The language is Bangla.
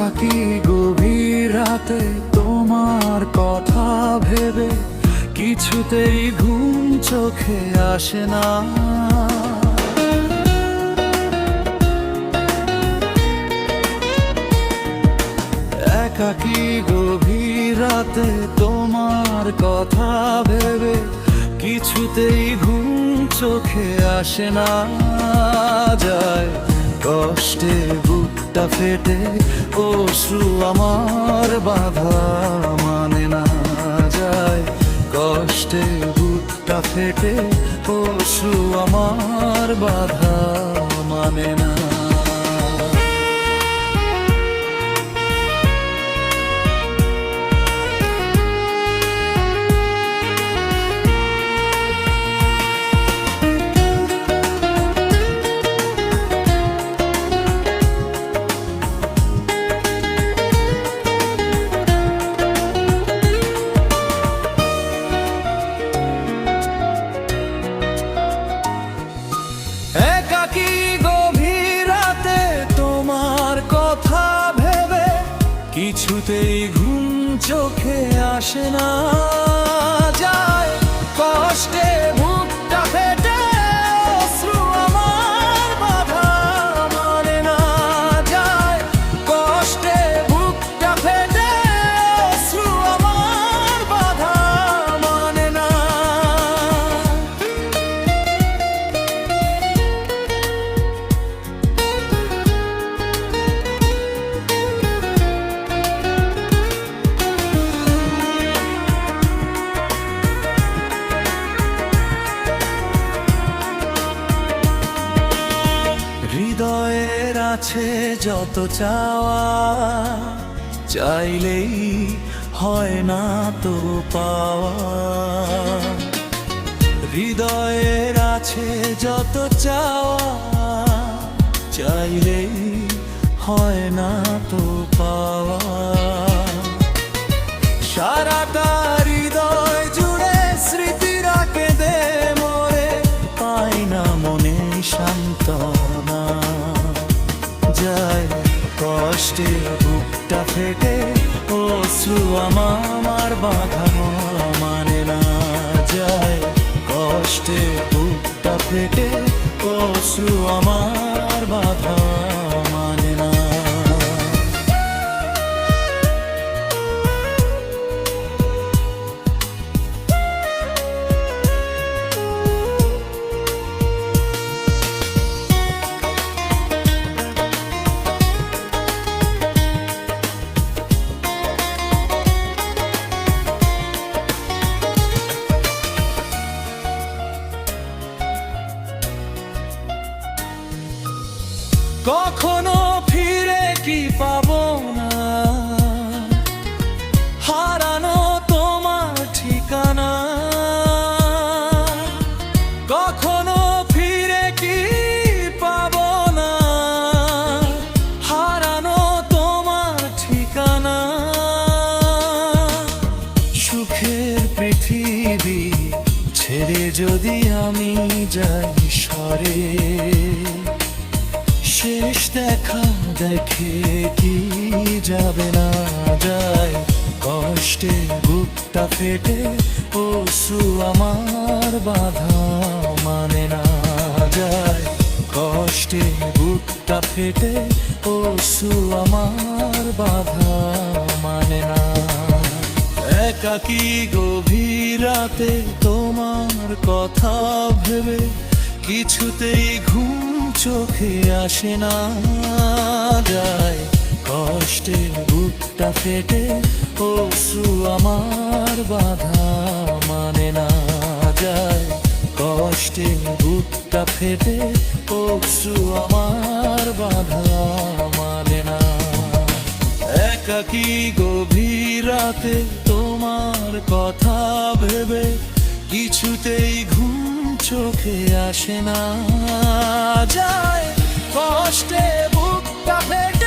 একাকী গভীর রাতে তোমার কথা ভেবে কিছুতেই ঘুম চোখে আসে না। একাকী গভীর রাতে তোমার কথা ভেবে কিছুতেই ঘুম চোখে আসে না। যায় কষ্টে বুকটা ফেটে অশ্রু আমার বাধা মানে না। যায় কষ্টে বুকটা ফেটে অশ্রু আমার বাধা মানে না। একাকী গভীর রাতে তোমার কথা ভেবে কিছুতেই ঘুম চোখে আসে না। যায় কষ্টে বুকটা ফেটে অশ্রু আমার বাধা মানে না। যায় কষ্টে বুকটা ফেটে অশ্রু আমার বাধা মানে না। হৃদয়ের আছে যত চাওয়া, চাইলেই হয় না তো পাওয়া। হৃদয়ের আছে যত চাওয়া, চাইলেই হয় না তো পাওয়া। সারাটা হৃদয় জুড়ে স্মৃতিরা কেঁদে মরে, পাই না মনে সান্ত্বনা। যায় কষ্টে বুকটা ফেটে অশ্রু আমার বাধা মানে না। যায় কষ্টে বুকটা ফেটে অশ্রু আমার বাধা মানে না। কখনো ফিরে কি পাবো না, হারানো তোমার ঠিকানা। কখনো ফিরে কি পাবো না, হারানো তোমার ঠিকানা। সুখের পৃথিবী ছেড়ে যদি আমি যাই সরে, শেষ দেখা দেখে কি যাবে না। যায় কষ্টে বুকটা ফেটে অশ্রু আমার বাধা মানে না। যায় কষ্টে বুকটা ফেটে অশ্রু আমার বাধা মানে না। একাকী গভীর রাতে তোমার কথা ভেবে কিছুতেই ঘুম চোখে আসে না। যায় কষ্টে বুকটা ফেটে অশ্রু আমার বাধা মানে না। যায় কষ্টে বুকটা ফেটে অশ্রু আমার বাধা মানে না। একাকী গভীর রাতে তোমার কথা ভেবে কিছুতেই ঘুম চোখে আসে না। যায় কষ্টে বুকটা ফেটে